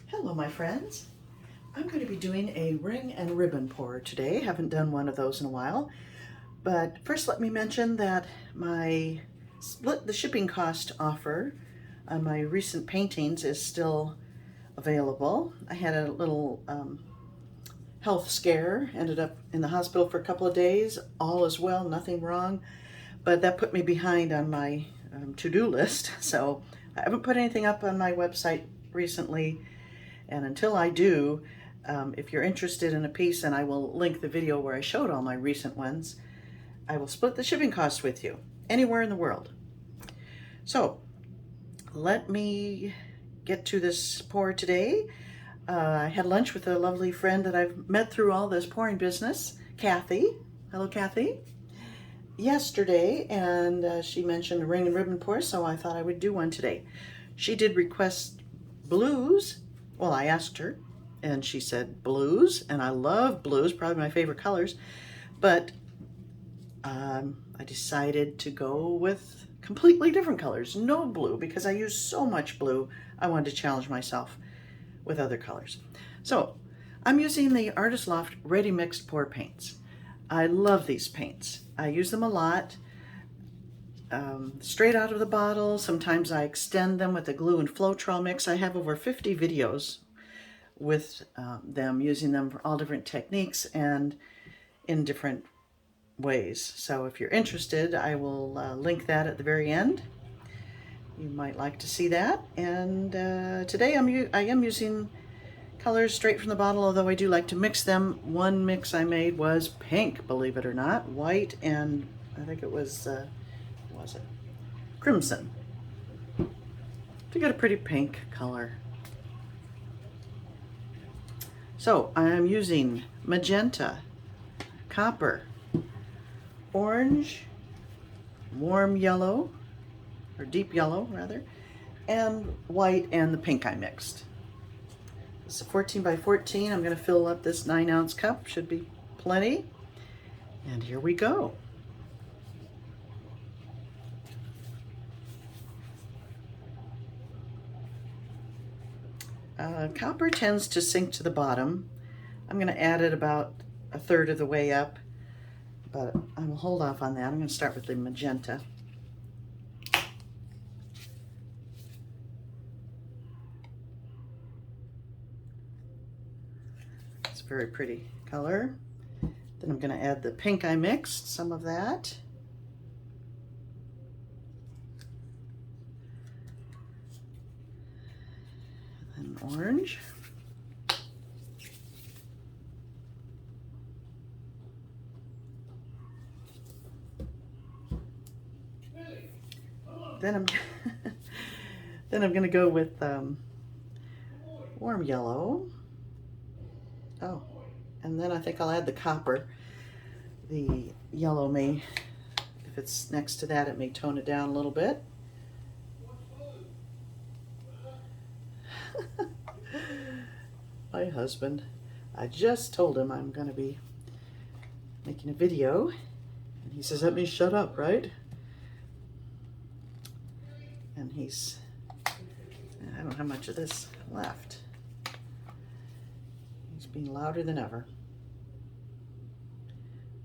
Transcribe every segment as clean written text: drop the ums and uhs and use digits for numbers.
Hello my friends. I'm going to be doing a ring and ribbon pour today. Haven't done one of those in a while. But first let me mention that my split the shipping cost offer on my recent paintings is still available. I had a little health scare, ended up in the hospital for a couple of days. All is well, nothing wrong, but that put me behind on my to-do list. So I haven't put anything up on my website recently. And until I do, if you're interested in a piece, and I will link the video where I showed all my recent ones, I will split the shipping costs with you anywhere in the world. So let me get to this pour today. I had lunch with a lovely friend that I've met through all this pouring business, Kathy. Hello, Kathy. Yesterday, and she mentioned a ring and ribbon pour, so I thought I would do one today. She did request blues. Well, I asked her, and she said blues, and I love blues, probably my favorite colors, but I decided to go with completely different colors, no blue, because I use so much blue. I wanted to challenge myself with other colors. So I'm using the Artist Loft Ready Mixed Pour Paints. I love these paints. I use them a lot. Straight out of the bottle. Sometimes I extend them with the glue and Floetrol mix. I have over 50 videos with them, using them for all different techniques and in different ways. So if you're interested, I will link that at the very end. You might like to see that. And today I am using colors straight from the bottle, although I do like to mix them. One mix I made was pink, believe it or not, white, and I think it was crimson, to get a pretty pink color. So I'm using magenta, copper, orange, warm yellow, or deep yellow rather, and white, and the pink I mixed. It's a 14 by 14. I'm going to fill up this 9-ounce cup, should be plenty. And here we go. Copper tends to sink to the bottom. I'm going to add it about a third of the way up, but I will hold off on that. I'm going to start with the magenta. It's a very pretty color. Then I'm going to add the pink I mixed, some of that. And orange. Then I'm then I'm going to go with warm yellow. Oh, and then I think I'll add the copper. The yellow may, if it's next to that, it may tone it down a little bit. My husband, I just told him I'm going to be making a video, and he says, let me shut up, right? And I don't have much of this left. He's being louder than ever.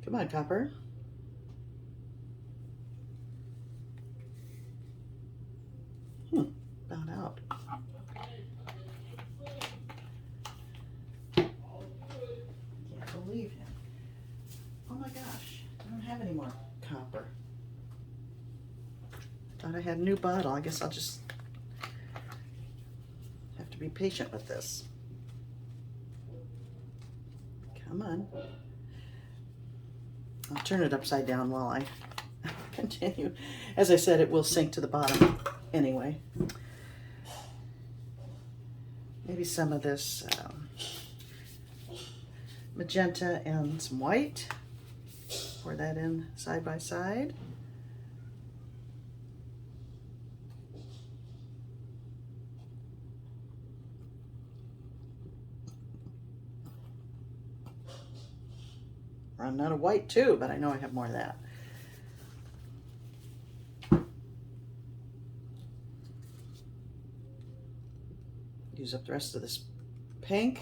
Come on, copper. Found out. Can't believe him. Oh my gosh, I don't have any more copper. Thought I had a new bottle. I guess I'll just have to be patient with this. Come on. I'll turn it upside down while I continue. As I said, it will sink to the bottom anyway. Maybe some of this magenta and some white. Pour that in side by side. Running out of white too, but I know I have more of that. Use up the rest of this pink.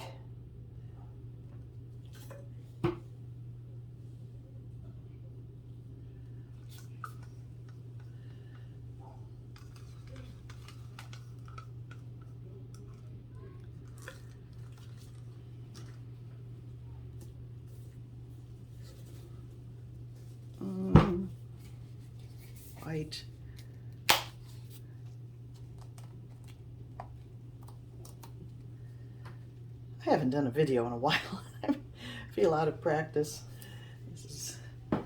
White. I haven't done a video in a while. I feel out of practice. I'm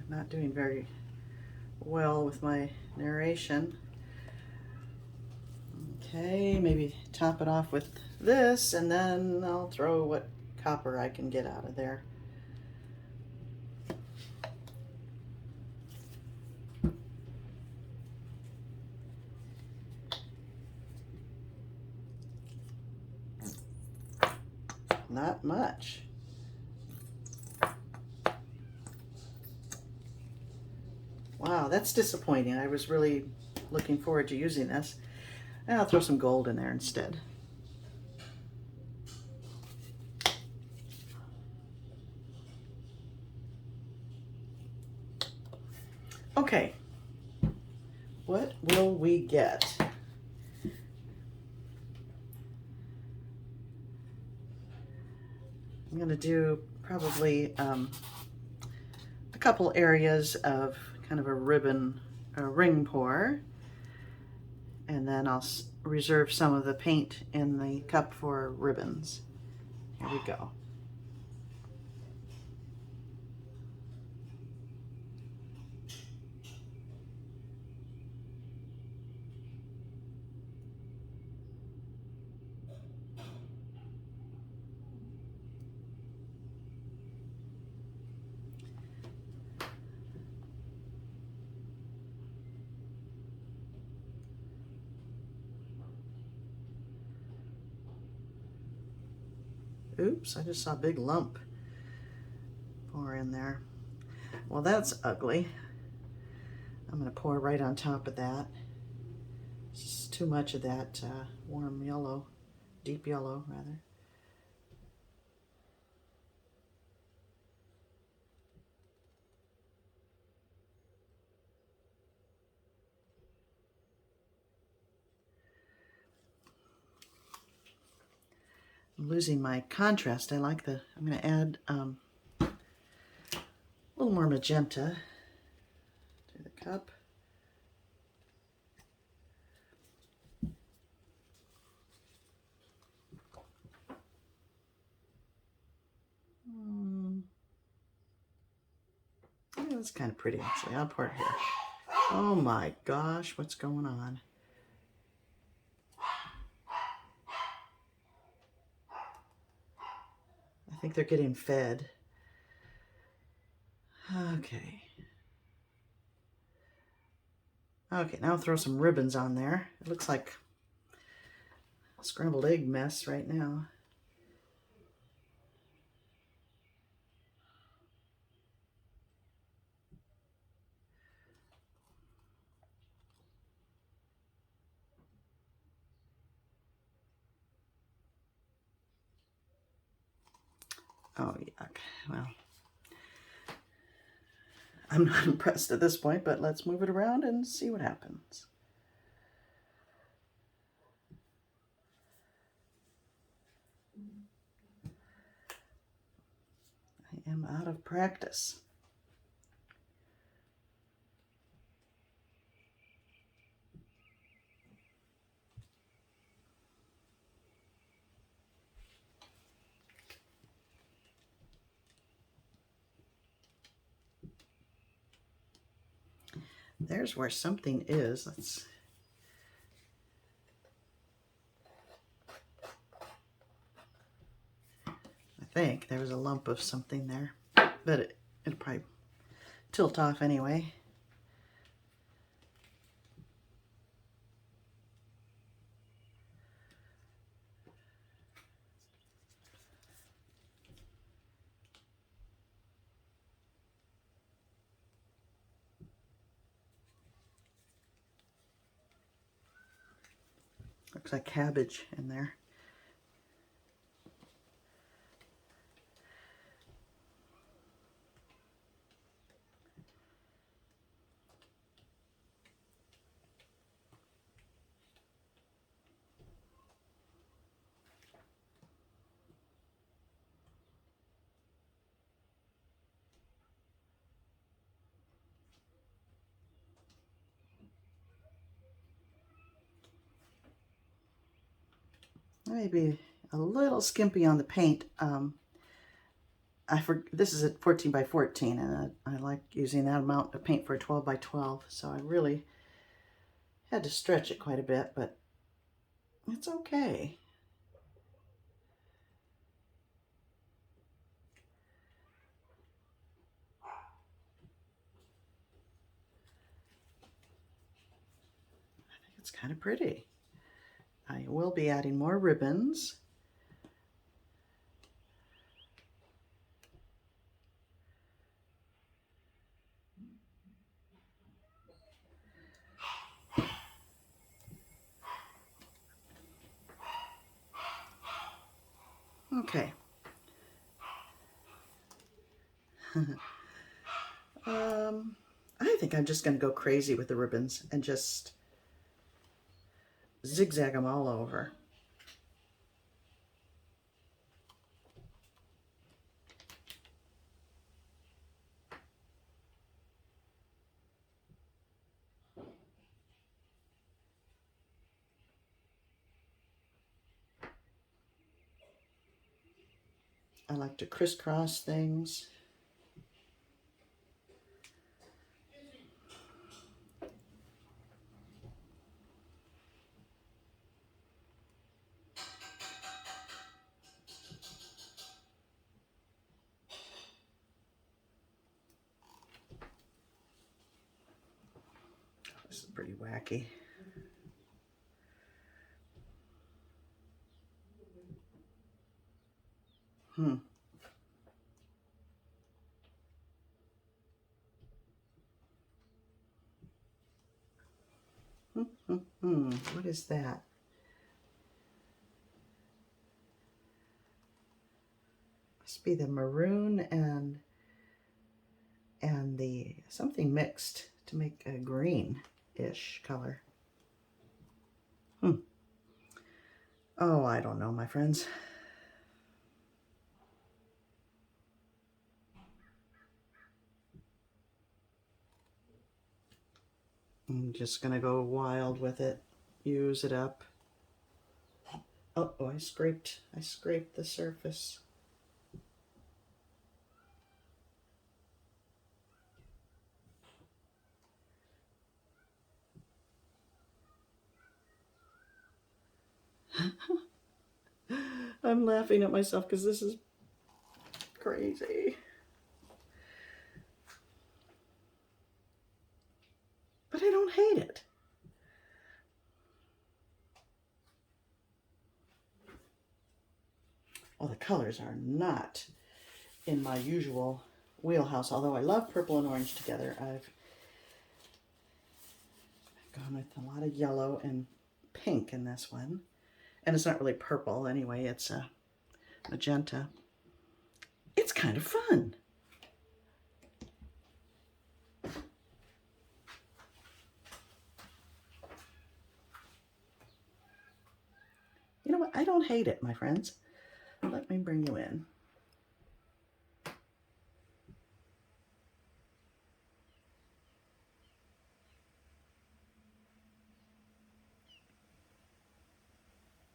not doing very well with my narration. Okay, maybe top it off with this, and then I'll throw what copper I can get out of there. Not much. Wow, that's disappointing. I was really looking forward to using this. And I'll throw some gold in there instead. Okay, what will we get? I'm going to do probably a couple areas of kind of a ring pour, and then I'll reserve some of the paint in the cup for ribbons. Here we go. Oops, I just saw a big lump pour in there. Well, that's ugly. I'm going to pour right on top of that. It's just too much of that warm yellow, deep yellow rather. I'm losing my contrast. I'm going to add a little more magenta to the cup. Yeah, that's kind of pretty actually. I'll pour it here. Oh my gosh, what's going on? I think they're getting fed. Okay. Okay, now I'll throw some ribbons on there. It looks like a scrambled egg mess right now. Oh, yuck. Well, I'm not impressed at this point, but let's move it around and see what happens. I am out of practice. There's where something is. I think there was a lump of something there, but it'll probably tilt off anyway. Looks like cabbage in there. Maybe a little skimpy on the paint. This is at 14 by 14, and I like using that amount of paint for a 12 by 12, so I really had to stretch it quite a bit, but it's okay. I think it's kind of pretty. I will be adding more ribbons. Okay. I think I'm just going to go crazy with the ribbons and just zigzag them all over. I like to crisscross things. This is pretty wacky. What is that? Must be the maroon and the something mixed to make a green-ish color. Oh, I don't know, my friends. I'm just gonna go wild with it. Use it up. Oh, I scraped the surface. I'm laughing at myself because this is crazy. But I don't hate it. Well, the colors are not in my usual wheelhouse, although I love purple and orange together. I've gone with a lot of yellow and pink in this one. And it's not really purple anyway, it's a magenta. It's kind of fun. You know what? I don't hate it, my friends. Let me bring you in.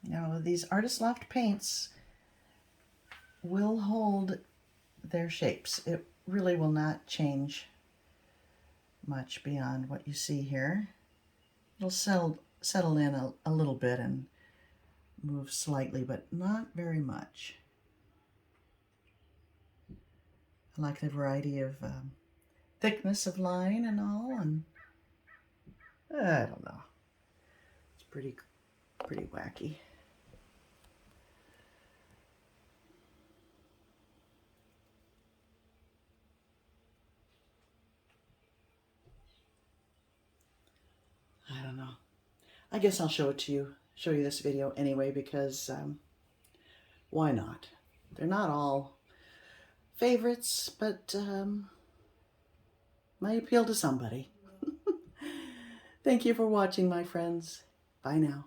Now, these Artist Loft paints will hold their shapes. It really will not change much beyond what you see here. It'll settle in a little bit and move slightly, but not very much. I like the variety of thickness of line and all, and I don't know. It's pretty wacky. I don't know. I guess I'll show it to you show you this video anyway because why not? They're not all favorites, but might appeal to somebody. Thank you for watching, my friends. Bye now.